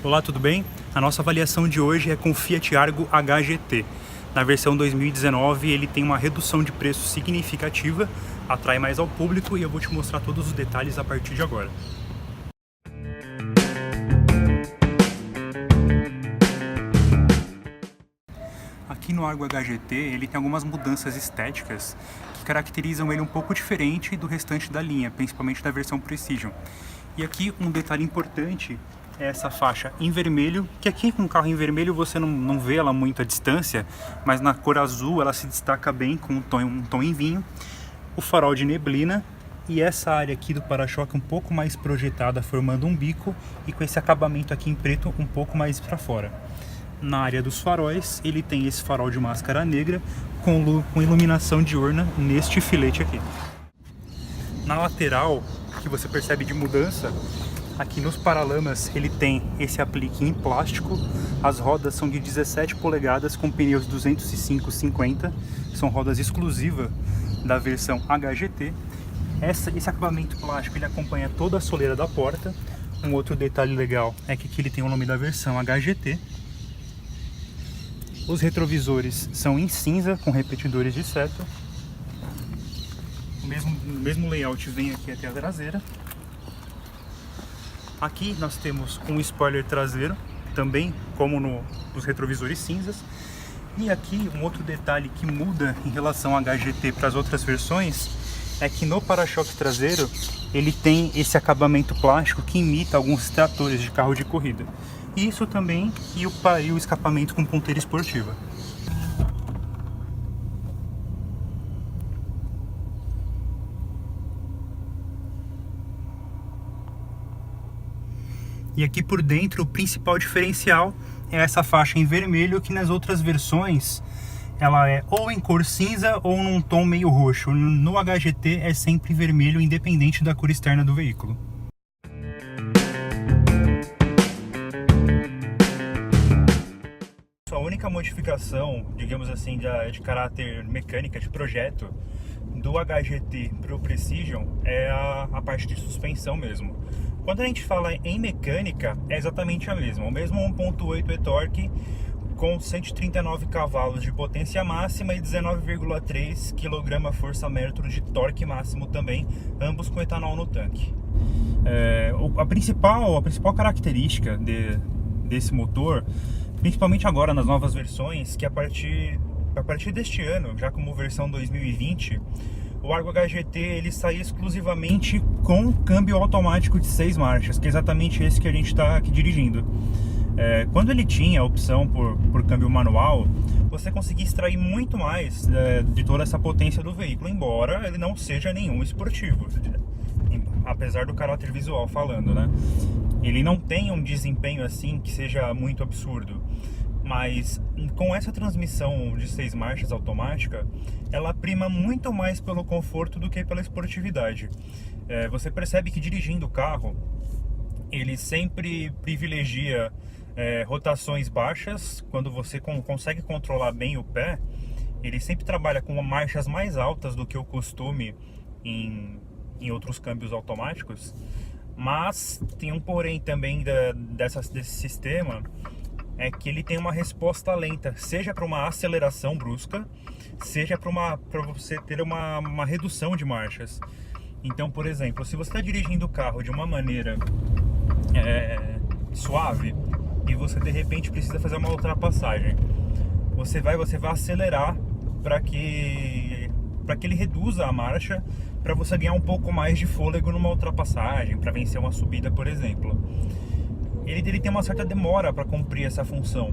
Olá, tudo bem? A nossa avaliação de hoje é com o Fiat Argo HGT. Na versão 2019 ele tem uma redução de preço significativa, atrai mais ao público e eu vou te mostrar todos os detalhes a partir de agora. Aqui no Argo HGT ele tem algumas mudanças estéticas que caracterizam ele um pouco diferente do restante da linha, principalmente da versão Precision. E aqui um detalhe importante é essa faixa em vermelho, que aqui com o carro em vermelho você não vê ela muito à distância, mas na cor azul ela se destaca bem com um tom em vinho. O farol de neblina e essa área aqui do para-choque um pouco mais projetada, formando um bico e com esse acabamento aqui em preto um pouco mais para fora. Na área dos faróis ele tem esse farol de máscara negra com iluminação diurna neste filete aqui. Na lateral, que você percebe de mudança, aqui nos paralamas ele tem esse aplique em plástico, as rodas são de 17 polegadas com pneus 205/50, são rodas exclusivas da versão HGT. Esse acabamento plástico ele acompanha toda a soleira da porta. Um outro detalhe legal é que aqui ele tem o nome da versão HGT. Os retrovisores são em cinza com repetidores de seta. O mesmo layout vem aqui até a traseira. Aqui nós temos um spoiler traseiro, também como nos retrovisores cinzas. E aqui um outro detalhe que muda em relação ao HGT para as outras versões é que no para-choque traseiro ele tem esse acabamento plástico que imita alguns tratores de carro de corrida. Isso também e o escapamento com ponteira esportiva. E aqui por dentro o principal diferencial é essa faixa em vermelho, que nas outras versões ela é ou em cor cinza ou num tom meio roxo. No HGT é sempre vermelho, independente da cor externa do veículo. A única modificação, digamos assim, de caráter mecânica, de projeto, do HGT para o Precision é a parte de suspensão mesmo. Quando a gente fala em mecânica, é exatamente a mesma. O mesmo 1.8 e-torque com 139 cavalos de potência máxima e 19,3 kgfm de torque máximo também, ambos com etanol no tanque. A principal característica desse motor, principalmente agora nas novas versões, que a partir deste ano, já como versão 2020, o Argo HGT ele sai exclusivamente com câmbio automático de 6 marchas, que é exatamente esse que a gente está aqui dirigindo. Quando ele tinha a opção por câmbio manual, você conseguia extrair muito mais de toda essa potência do veículo, embora ele não seja nenhum esportivo, apesar do caráter visual falando, né? Ele não tem um desempenho assim que seja muito absurdo. Mas com essa transmissão de 6 marchas automática, ela prima muito mais pelo conforto do que pela esportividade. Você percebe que dirigindo o carro, ele sempre privilegia rotações baixas. Quando você consegue controlar bem o pé, ele sempre trabalha com marchas mais altas do que o costume em outros câmbios automáticos. Mas tem um porém também desse sistema, é que ele tem uma resposta lenta, seja para uma aceleração brusca, seja para você ter uma redução de marchas. Então, por exemplo, se você está dirigindo o carro de uma maneira suave e você de repente precisa fazer uma ultrapassagem, você vai acelerar para que ele reduza a marcha, para você ganhar um pouco mais de fôlego numa ultrapassagem, para vencer uma subida, por exemplo. Ele tem uma certa demora para cumprir essa função.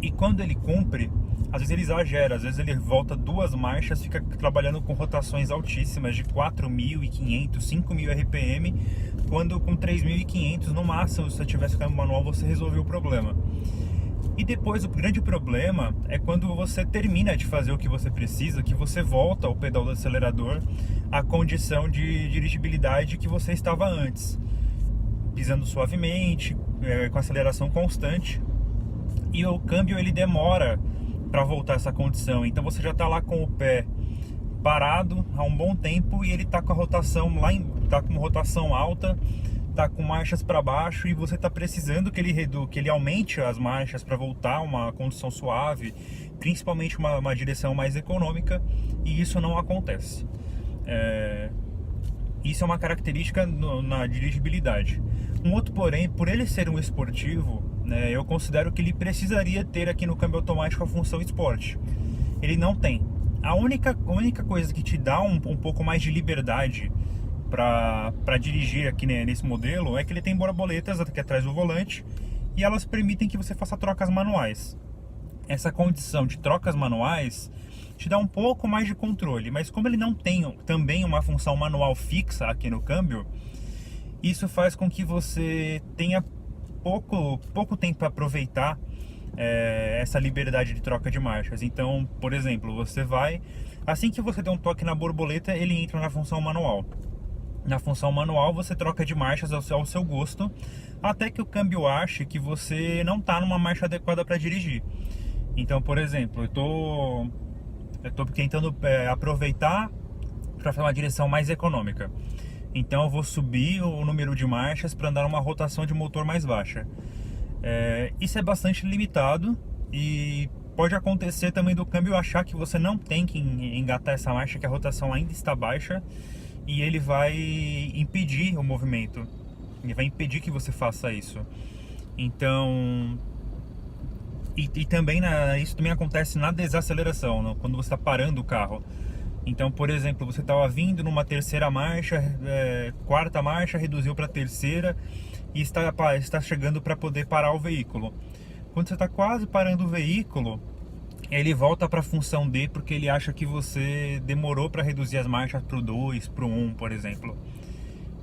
E quando ele cumpre, às vezes ele exagera, às vezes ele volta 2 marchas, fica trabalhando com rotações altíssimas de 4.500, 5.000 RPM, quando com 3.500 no máximo, se você tivesse câmbio manual, você resolveu o problema. E depois o grande problema é quando você termina de fazer o que você precisa, que você volta ao pedal do acelerador à condição de dirigibilidade que você estava antes, pisando suavemente, com aceleração constante, e o câmbio ele demora para voltar a essa condição. Então você já está lá com o pé parado há um bom tempo e ele está com a rotação tá com rotação alta, tá com marchas para baixo, e você está precisando que ele aumente as marchas para voltar a uma condição suave, principalmente uma direção mais econômica, e isso não acontece. Isso é uma característica na dirigibilidade. Um outro porém, por ele ser um esportivo, né, eu considero que ele precisaria ter aqui no câmbio automático a função Sport. Ele não tem. A única coisa que te dá um pouco mais de liberdade para dirigir aqui, né, nesse modelo é que ele tem borboletas aqui atrás do volante, e elas permitem que você faça trocas manuais. Essa condição de trocas manuais te dá um pouco mais de controle, mas como ele não tem também uma função manual fixa aqui no câmbio, isso faz com que você tenha pouco tempo para aproveitar essa liberdade de troca de marchas. Então, por exemplo, assim que você der um toque na borboleta, ele entra na função manual. Na função manual você troca de marchas ao seu gosto, até que o câmbio ache que você não está numa marcha adequada para dirigir. Então, por exemplo, eu tô tentando aproveitar para fazer uma direção mais econômica. Então eu vou subir o número de marchas para andar numa rotação de motor mais baixa. Isso é bastante limitado, e pode acontecer também do câmbio achar que você não tem que engatar essa marcha, que a rotação ainda está baixa, e ele vai impedir o movimento. Ele vai impedir que você faça isso. Então... E também isso também acontece na desaceleração, né? Quando você está parando o carro. Então, por exemplo, você estava vindo numa terceira marcha, quarta marcha, reduziu para terceira e está chegando para poder parar o veículo. Quando você está quase parando o veículo, ele volta para a função D, porque ele acha que você demorou para reduzir as marchas para o 2, para o 1, por exemplo.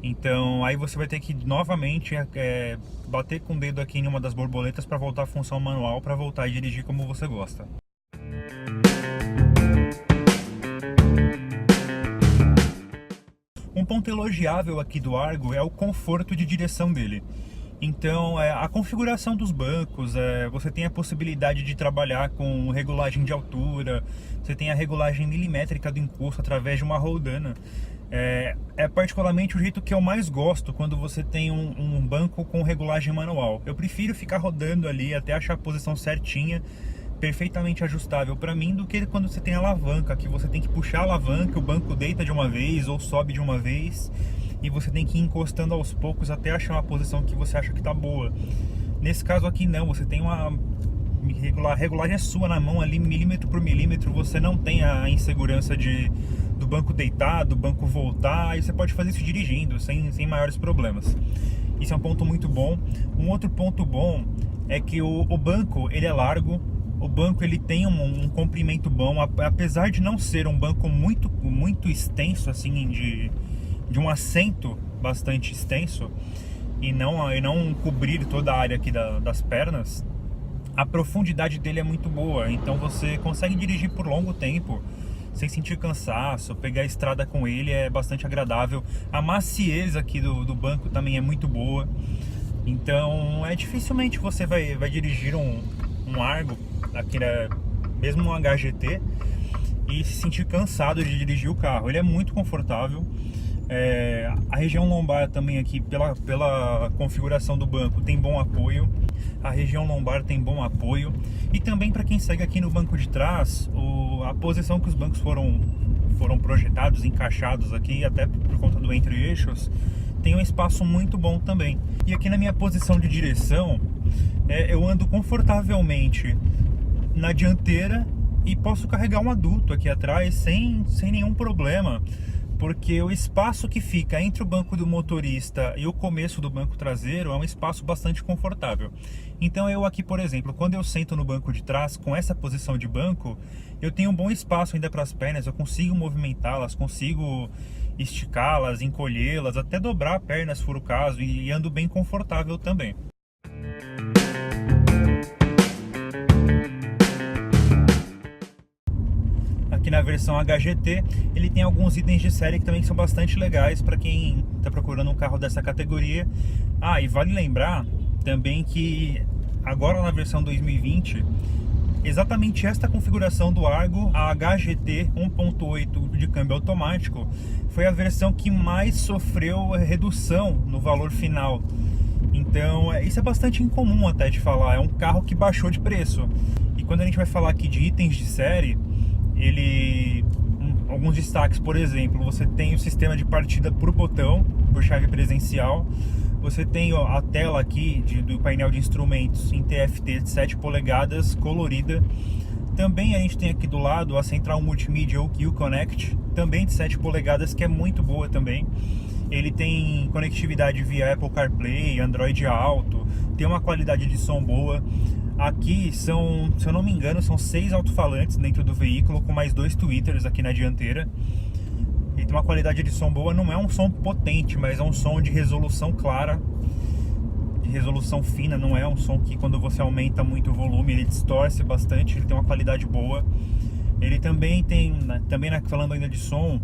Então aí você vai ter que novamente bater com o dedo aqui em uma das borboletas para voltar à função manual, para voltar a dirigir como você gosta. Um ponto elogiável aqui do Argo é o conforto de direção dele. Então, a configuração dos bancos, você tem a possibilidade de trabalhar com regulagem de altura, você tem a regulagem milimétrica do encosto através de uma roldana. É particularmente o jeito que eu mais gosto quando você tem um banco com regulagem manual. Eu prefiro ficar rodando ali até achar a posição certinha, perfeitamente ajustável para mim, do que quando você tem alavanca, que você tem que puxar a alavanca, o banco deita de uma vez ou sobe de uma vez, e você tem que ir encostando aos poucos até achar uma posição que você acha que tá boa. Nesse caso aqui não, você tem a regulagem é sua na mão ali, milímetro por milímetro, você não tem a insegurança do banco deitar, do banco voltar, e você pode fazer isso dirigindo, sem maiores problemas. Isso é um ponto muito bom. Um outro ponto bom é que o banco, ele é largo, o banco ele tem um comprimento bom, apesar de não ser um banco muito, muito extenso, assim, de um assento bastante extenso, e não cobrir toda a área aqui das pernas. A profundidade dele é muito boa, então você consegue dirigir por longo tempo sem sentir cansaço. Pegar a estrada com ele é bastante agradável. A maciez aqui do banco também é muito boa. Então dificilmente você vai dirigir um Argo aqui, mesmo um HGT, e se sentir cansado de dirigir o carro. Ele é muito confortável. A região lombar também aqui, pela configuração do banco, tem bom apoio. a região lombar tem bom apoio. E também para quem segue aqui no banco de trás, a posição que os bancos foram projetados, encaixados aqui, até por conta do entre-eixos, tem um espaço muito bom também. E aqui na minha posição de direção, eu ando confortavelmente na dianteira e posso carregar um adulto aqui atrás sem nenhum problema, porque o espaço que fica entre o banco do motorista e o começo do banco traseiro é um espaço bastante confortável. Então eu aqui, por exemplo, quando eu sento no banco de trás com essa posição de banco, eu tenho um bom espaço ainda para as pernas, eu consigo movimentá-las, consigo esticá-las, encolhê-las, até dobrar a perna se for o caso, e ando bem confortável também. Aqui na versão HGT, ele tem alguns itens de série que também são bastante legais para quem está procurando um carro dessa categoria. E vale lembrar também que agora na versão 2020, exatamente esta configuração do Argo, a HGT 1.8 de câmbio automático, foi a versão que mais sofreu redução no valor final. Então isso é bastante incomum até de falar, é um carro que baixou de preço. E quando a gente vai falar aqui de itens de série, alguns destaques, por exemplo, você tem o sistema de partida por botão, por chave presencial. Você tem a tela aqui do painel de instrumentos em TFT de 7 polegadas, colorida. Também a gente tem aqui do lado a central multimídia Uconnect, também de 7 polegadas, que é muito boa também. Ele tem conectividade via Apple CarPlay, Android Auto, tem uma qualidade de som boa. Aqui são, se eu não me engano, são 6 alto-falantes dentro do veículo, com mais 2 tweeters aqui na dianteira. Ele tem uma qualidade de som boa, não é um som potente, mas é um som de resolução clara, de resolução fina, não é um som que quando você aumenta muito o volume ele distorce bastante, ele tem uma qualidade boa. Ele também tem, falando ainda de som,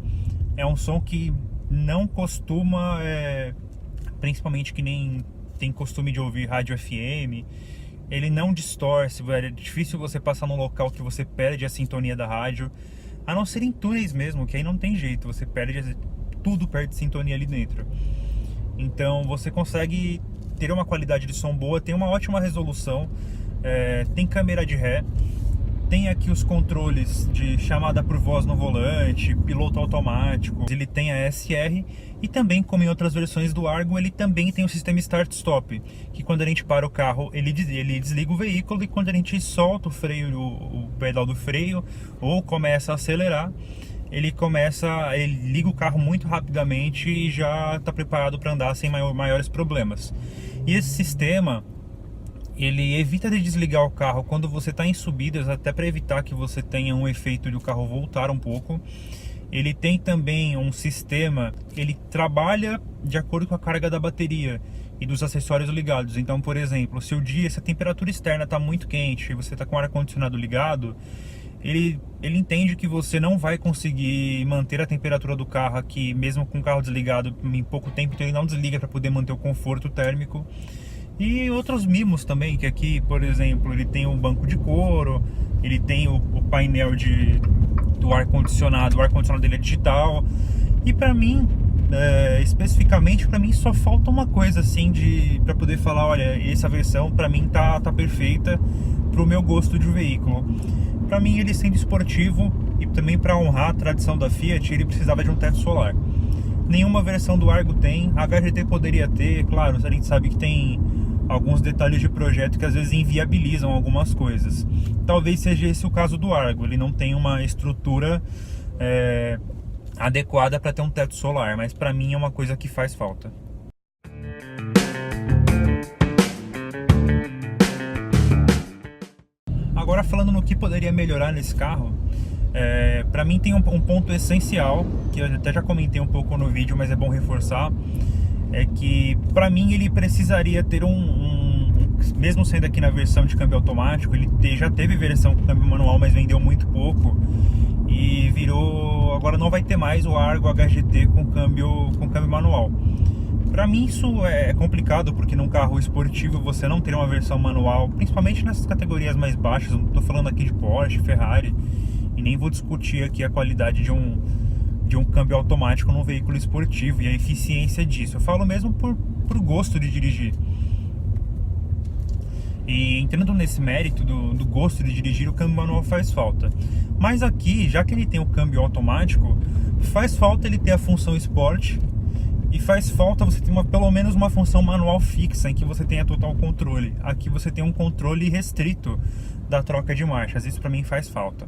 é um som que não costuma, principalmente que nem tem costume de ouvir rádio FM, ele não distorce, é difícil você passar num local que você perde a sintonia da rádio, a não ser em túneis mesmo, que aí não tem jeito, você perde sintonia ali dentro. Então você consegue ter uma qualidade de som boa, tem uma ótima resolução, tem câmera de ré, tem aqui os controles de chamada por voz no volante, piloto automático, ele tem a SR e também, como em outras versões do Argo, ele também tem o sistema Start-Stop, que quando a gente para o carro, ele desliga o veículo, e quando a gente solta o freio, o pedal do freio, ou começa a acelerar, ele liga o carro muito rapidamente e já está preparado para andar sem maiores problemas. E esse sistema, ele evita de desligar o carro quando você está em subidas, até para evitar que você tenha um efeito de o carro voltar um pouco. Ele tem também um sistema, ele trabalha de acordo com a carga da bateria e dos acessórios ligados. Então, por exemplo, se a temperatura externa está muito quente e você está com o ar-condicionado ligado, ele entende que você não vai conseguir manter a temperatura do carro aqui, mesmo com o carro desligado, em pouco tempo, então ele não desliga para poder manter o conforto térmico. E outros mimos também, que aqui, por exemplo, ele tem um banco de couro, ele tem o painel do ar-condicionado, o ar-condicionado dele é digital. E pra mim, especificamente pra mim, só falta uma coisa assim pra poder falar, olha, essa versão pra mim tá perfeita pro meu gosto de veículo. Pra mim, ele sendo esportivo e também pra honrar a tradição da Fiat, ele precisava de um teto solar. Nenhuma versão do Argo tem, a HGT poderia ter, claro, a gente sabe que tem alguns detalhes de projeto que às vezes inviabilizam algumas coisas. Talvez seja esse o caso do Argo, ele não tem uma estrutura adequada para ter um teto solar, mas para mim é uma coisa que faz falta. Agora, falando no que poderia melhorar nesse carro, para mim tem um ponto essencial, que eu até já comentei um pouco no vídeo, mas é bom reforçar, é que para mim ele precisaria ter mesmo sendo aqui na versão de câmbio automático, ele já teve versão com câmbio manual, mas vendeu muito pouco, e agora não vai ter mais o Argo HGT com câmbio manual. Para mim isso é complicado, porque num carro esportivo você não ter uma versão manual, principalmente nessas categorias mais baixas. Eu não estou falando aqui de Porsche, Ferrari, e nem vou discutir aqui a qualidade de um câmbio automático num veículo esportivo e a eficiência disso. Eu falo mesmo por gosto de dirigir. E entrando nesse mérito do gosto de dirigir, o câmbio manual faz falta. Mas aqui, já que ele tem o câmbio automático, faz falta ele ter a função Sport e faz falta você ter pelo menos uma função manual fixa em que você tenha total controle. Aqui você tem um controle restrito da troca de marchas, isso pra mim faz falta.